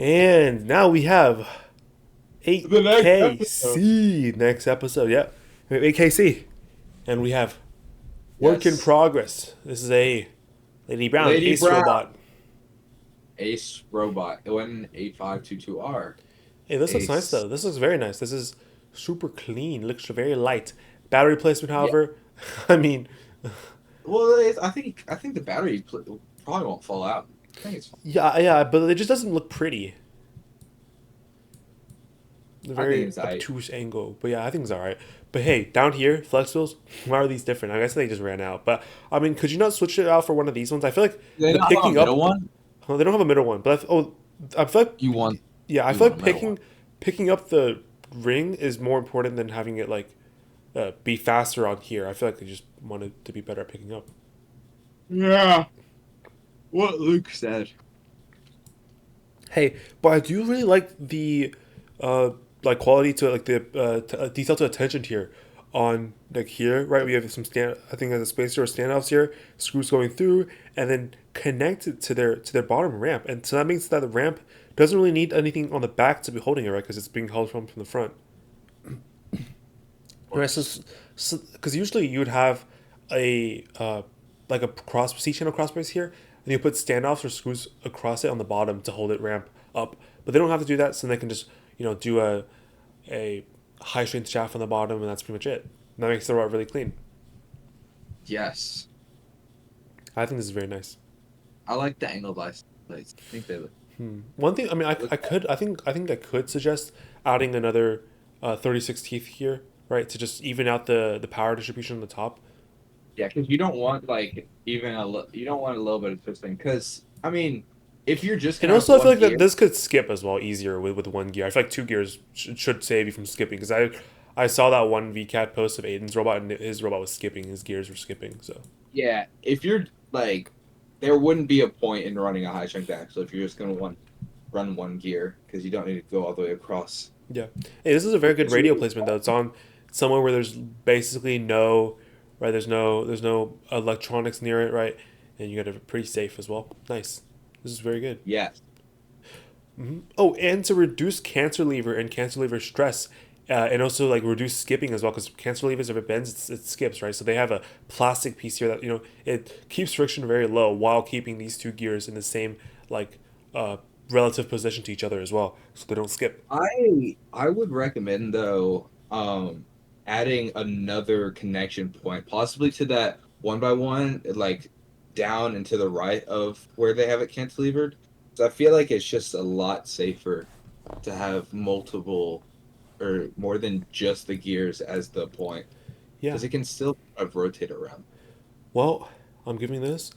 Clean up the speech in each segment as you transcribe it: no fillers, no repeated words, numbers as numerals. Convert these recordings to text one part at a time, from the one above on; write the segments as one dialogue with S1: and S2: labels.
S1: And now we have
S2: The next episode.
S1: 8KC next episode. Yep. We have 8KC. And we have Work in
S2: Yes.
S1: Progress. This is a Lady Brown,
S2: Lady
S1: Ace
S2: Brown,
S1: Robot.
S2: Ace Robot, ON8522R.
S1: Hey, this looks nice
S2: Ace.
S1: though. This looks very nice. This is super clean. Looks very light. Battery placement,
S2: Yeah.
S1: however, I mean,
S2: Well, I think the probably won't fall out. I think it's fine.
S1: yeah, but it just doesn't look pretty. A
S2: I think
S1: very
S2: it's I.
S1: obtuse angle. But yeah, I think it's alright. But hey, down here, flex wheels, why are these different? I guess they just ran out. But I mean, could you not switch it out for one of these ones? I feel like
S2: Do they
S1: the
S2: not have a
S1: picking
S2: middle
S1: up.
S2: one?
S1: Oh, they don't have a middle one. But I feel like
S2: You want
S1: yeah, I
S2: you
S1: feel
S2: want a
S1: like
S2: middle one.
S1: picking up the ring is more important than having it like be faster on here. I feel like I just wanted to be better at picking up.
S2: Yeah. What Luke said.
S1: Hey, but I do really like the uh like quality to like the detail to attention here on like here, right? We have some stand. I think there's a spacer or standoffs here, screws going through, and then connected to their bottom ramp, and so that means that the ramp doesn't really need anything on the back to be holding it, right? Because it's being held from the front.
S2: Of
S1: Right,
S2: course.
S1: because usually you would have a like a cross C channel cross brace here, and you put standoffs or screws across it on the bottom to hold it ramp up. But they don't have to do that, so they can just do a high strength shaft on the bottom, and that's pretty much it. And that makes the rod really clean.
S2: Yes.
S1: I think this is very nice.
S2: I like the angled license plates. I think they look.
S1: One thing, I mean,
S2: look
S1: I could, I think I could suggest adding another 36 teeth here, right, to just even out the power distribution on the top.
S2: Yeah, because you don't want like you don't want a little bit of twisting. Because I mean, if you're just
S1: And
S2: gonna have
S1: also, I feel
S2: one
S1: like that
S2: gear,
S1: this could skip as well easier with one gear. I feel like two gears should save you from skipping because I saw that one VCAT post of Aiden's robot and his robot was skipping. His gears were skipping. So
S2: yeah, if you're like, there wouldn't be a point in running a high strength axle if you're just gonna run one gear because you don't need to go all the way across.
S1: yeah, hey, this is a very good
S2: It's
S1: radio
S2: really
S1: placement though. It's on somewhere where there's basically no right. There's no electronics near it, right, and you got it pretty safe as well. Nice. This is very good.
S2: yes,
S1: Oh, and to reduce cantilever and cantilever stress, and also like reduce skipping as well, because cantilevers if it bends, it skips, right? So they have a plastic piece here that it keeps friction very low while keeping these two gears in the same like uh, relative position to each other as well, so they don't skip.
S2: I would recommend though, adding another connection point, possibly to that one by one, like down and to the right of where they have it cantilevered. So I feel like it's just a lot safer to have multiple or more than just the gears as the point
S1: Yeah.
S2: because it can still kind of rotate around.
S1: Well, I'm giving this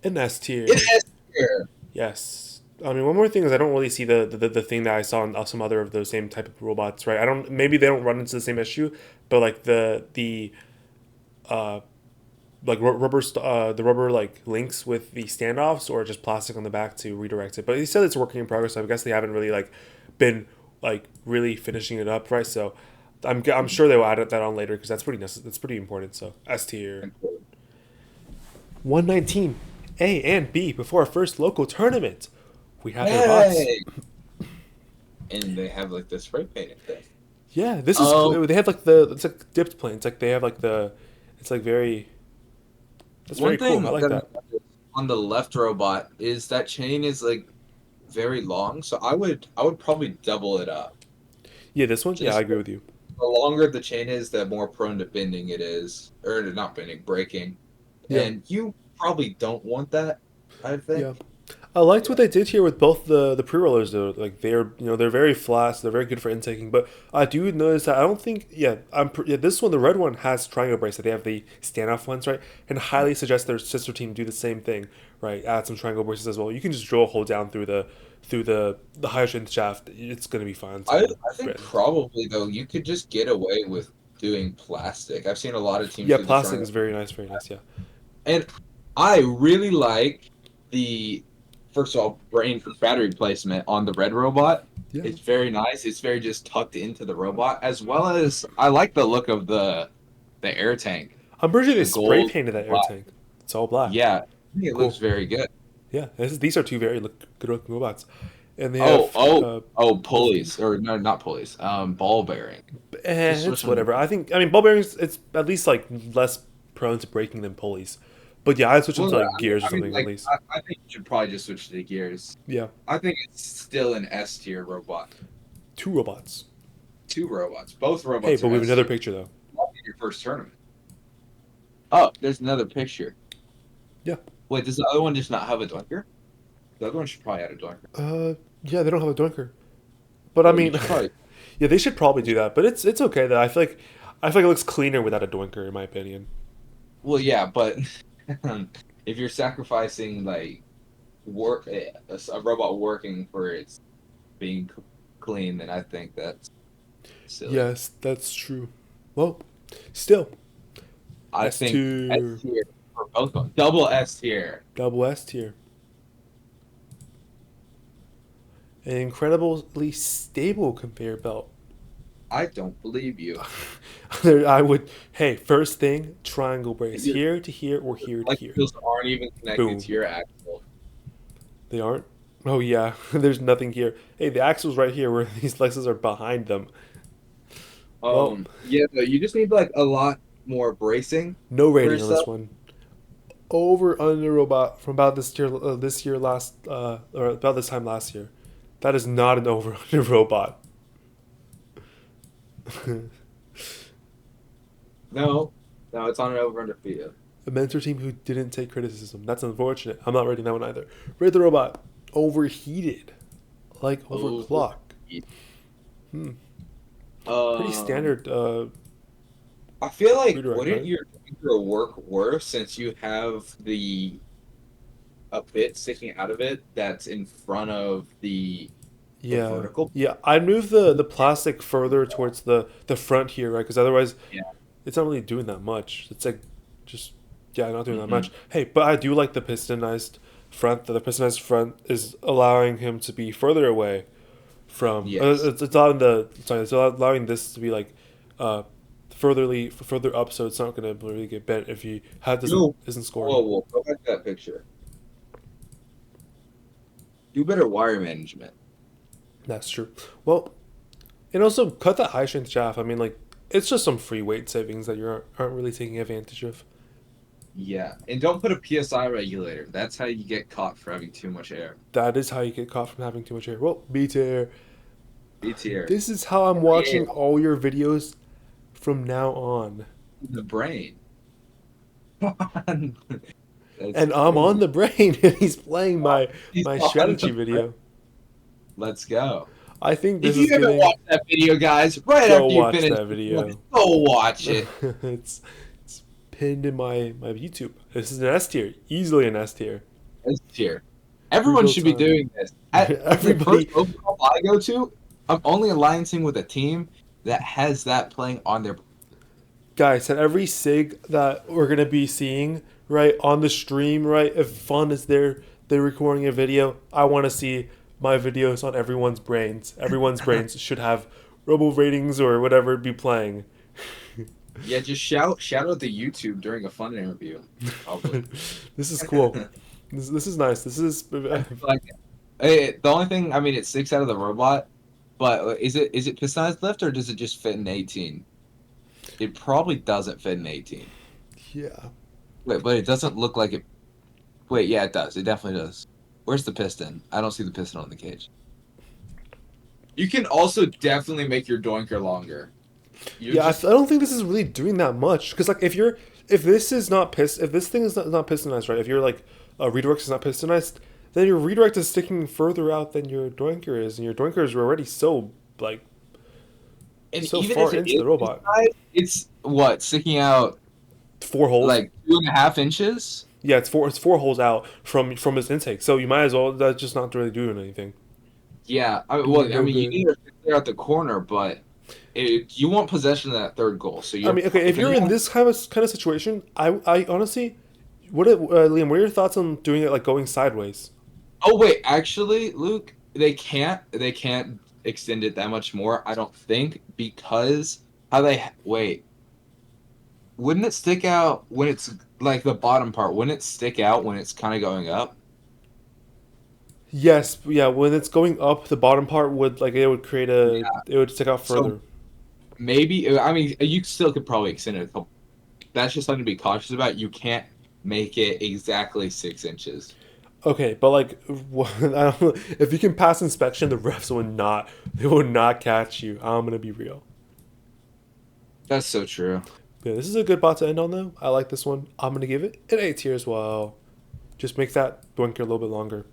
S1: an S
S2: It
S1: tier.
S2: has gear.
S1: Yes. I mean, one more thing is I don't really see the thing that I saw in some other of those same type of robots, right? I don't. Maybe they don't run into the same issue, but like the uh like the rubber like links with the standoffs or just plastic on the back to redirect it. But he said it's working in progress, so I guess they haven't really like been like really finishing it up, right? So I'm sure they will add that on later because that's pretty that's pretty important. So S tier. 119 A and B before our first local tournament. We have their bots.
S2: Hey, and they have like the spray painted thing.
S1: Yeah, this is
S2: Um,
S1: they have like the it's like dipped planes. Like they have like the it's like very that's
S2: One
S1: very cool. I
S2: thing
S1: like
S2: that I
S1: that.
S2: noticed on the left robot is that chain is like very long, so I would probably double it up.
S1: Yeah, this one. Yeah, I
S2: Just
S1: agree with you.
S2: the longer the chain is, the more prone to bending it is, or not bending, breaking.
S1: Yeah,
S2: And you probably don't want that, I
S1: yeah.
S2: think.
S1: I liked what
S2: Yeah.
S1: they did here with both the pre rollers though. Like they're they're very flat, so they're very good for intaking. But I do notice that I don't think yeah this one the red one has triangle brace. They have the standoff ones right, and highly suggest their sister team do the same thing right. Add some triangle braces as well. You can just drill a hole down through the higher strength shaft. It's gonna be fine
S2: I
S1: to
S2: I think
S1: bend.
S2: probably though you could just get away with doing plastic. I've seen a lot of teams
S1: Yeah,
S2: do the
S1: plastic is
S2: triangle.
S1: very nice, very nice. Yeah,
S2: And I really like the first of all brain battery placement on the red robot.
S1: yeah.
S2: It's very nice. It's very just tucked into the robot, as well as I like the look of the air tank,
S1: I'm pretty sure they
S2: the
S1: spray
S2: gold.
S1: painted that air
S2: Black.
S1: tank. It's all black.
S2: Yeah, I think it looks
S1: Cool.
S2: very good.
S1: Yeah, these are two very good looking robots. and they
S2: Oh,
S1: have
S2: oh, oh,
S1: both of them.
S2: pulleys or no, not pulleys. Ball bearing. Just
S1: It's
S2: switch them.
S1: whatever. I mean, ball bearings. It's at least like less prone to breaking than pulleys. But yeah, I'd switch them
S2: Well,
S1: to like
S2: I mean,
S1: gears or
S2: I mean,
S1: something at
S2: like
S1: least.
S2: I think you should probably just switch to the gears.
S1: Yeah,
S2: I think it's still an S tier robot.
S1: two robots.
S2: Two robots. Both
S1: Hey,
S2: robots
S1: but
S2: are
S1: we have
S2: S
S1: another
S2: tier.
S1: picture though.
S2: Might be your first tournament. Oh, there's another picture.
S1: Yeah.
S2: Wait, does the other one just not have a dunker? The other one should probably add a dunker.
S1: Yeah, they don't have a dunker. But I
S2: Well, you
S1: mean,
S2: should probably.
S1: yeah, they should probably do that. But it's okay though. I feel like it looks cleaner without a doinker, in my opinion.
S2: Well, yeah, but if you're sacrificing like work a robot working for its being clean, then I think that's silly.
S1: Yes, that's true. Well, still
S2: I
S1: S
S2: think S
S1: tier,
S2: tier for both of them. Double S tier.
S1: double S tier, an incredibly stable conveyor belt.
S2: I don't believe you.
S1: I would. Hey, first thing, triangle brace
S2: Your
S1: here to here or here to
S2: like
S1: here.
S2: wheels aren't even connected to
S1: Boom.
S2: your axle.
S1: They aren't. Oh yeah, there's nothing here. Hey, the axle's right here where these flexes are behind them. Well,
S2: Yeah, no, you just need like a lot more bracing
S1: no
S2: for
S1: rating on this
S2: stuff.
S1: one. Over under robot from about this year last or about this time last year. That is not an over under robot.
S2: No, no, it's on an over under field.
S1: A mentor team who didn't take criticism. That's unfortunate. I'm not rating that one either. Rate the robot. Overheated. Like
S2: Over.
S1: overclock. Hmm. Pretty
S2: Um,
S1: standard
S2: I feel like
S1: redirect,
S2: wouldn't
S1: right?
S2: your work worse since you have the a bit sticking out of it that's in front of the
S1: Yeah.
S2: vertical?
S1: Yeah. I'd move the plastic further towards the front here, right? Because otherwise
S2: Yeah.
S1: it's not really doing that much. It's like just yeah, not doing that
S2: Hmm.
S1: much. Hey, but I do like the pistonized front. The pistonized front is allowing him to be further away from.
S2: Yes.
S1: It's allowing the sorry, it's allowing this to be like uh further up, so it's not gonna really get bent if he had doesn't
S2: No.
S1: isn't scoring.
S2: Whoa, whoa, go back to that picture. Do better wire management.
S1: That's true. Well, and also cut that high strength shaft. I mean, like it's just some free weight savings that you aren't really taking advantage of.
S2: Yeah. And don't put a PSI regulator. That's how you get caught for having too much air.
S1: That is how you get caught from having too much air. Well, B tier.
S2: B tier.
S1: This is how I'm
S2: Yeah.
S1: watching all your videos from now on.
S2: The brain. That's
S1: And I'm on
S2: crazy.
S1: the brain and he's playing
S2: He's
S1: my
S2: on
S1: strategy
S2: the brain.
S1: video.
S2: Let's go.
S1: I think
S2: If
S1: this
S2: you
S1: is
S2: haven't
S1: getting
S2: watched that video, guys, right
S1: go
S2: after you
S1: watch
S2: finish
S1: that
S2: this one,
S1: video.
S2: go watch it.
S1: it's it's pinned in my YouTube. This is an S tier. Easily an S tier.
S2: S tier.
S1: Free
S2: Everyone
S1: build
S2: should be
S1: time.
S2: doing this. At the first
S1: Everybody
S2: open cup I go to, I'm only alliancing with a team that has that playing on their.
S1: guys, at every SIG that we're gonna be seeing, right, on the stream, right, if fun is there, they're recording a video, I wanna see my videos on everyone's brains. Everyone's brains should have robo ratings or whatever be playing.
S2: Yeah, just shout out the YouTube during a fun interview. Probably.
S1: This is cool. This is nice. This is
S2: Like, the only thing I mean, it sticks out of the robot, but is it pistonized lift or does it just fit in 18? It probably doesn't fit in 18.
S1: yeah.
S2: Wait, but it doesn't look like it. Wait, yeah, it does. It definitely does. Where's the piston? I don't see the piston on the cage. You can also definitely make your doinker longer. You
S1: Yeah,
S2: just
S1: I don't think this is really doing that much because like if this is not if this thing is not pistonized right, if your like redirect is not pistonized, then your redirect is sticking further out than your doinker is, and your doinkers are already so like
S2: and
S1: so
S2: even
S1: far
S2: if it
S1: into
S2: is
S1: the robot.
S2: pistonized, it's what sticking out
S1: 4 holes.
S2: like 2.5 inches.
S1: Yeah, it's four holes out from its intake, so you might as well that's just not really doing anything.
S2: Yeah,
S1: Doing
S2: I
S1: no
S2: mean, you
S1: good.
S2: need to clear out the corner, but you want possession of that third goal. So
S1: I
S2: you're
S1: mean, okay, if
S2: if
S1: you're in
S2: anyone.
S1: this kind of situation, I honestly, Liam, what are your thoughts on doing it like going sideways?
S2: Oh wait, actually, Luke, they can't extend it that much more. I don't think because how they wait. Wouldn't it stick out when it's like the bottom part? Wouldn't it stick out when it's kind of going up?
S1: Yes, yeah. When it's going up, the bottom part would like it would create a
S2: Yeah.
S1: it would stick out
S2: So
S1: further.
S2: maybe I mean you still could probably extend it a couple. That's just something to be cautious about. You can't make it exactly 6 inches.
S1: Okay, but like, I don't know, if you can pass inspection, the refs would not. They would not catch you. I'm gonna be real.
S2: That's so true.
S1: Yeah, this is a good bot to end on though. I like this one. I'm gonna give it an A tier as well. Just make that blinker a little bit longer.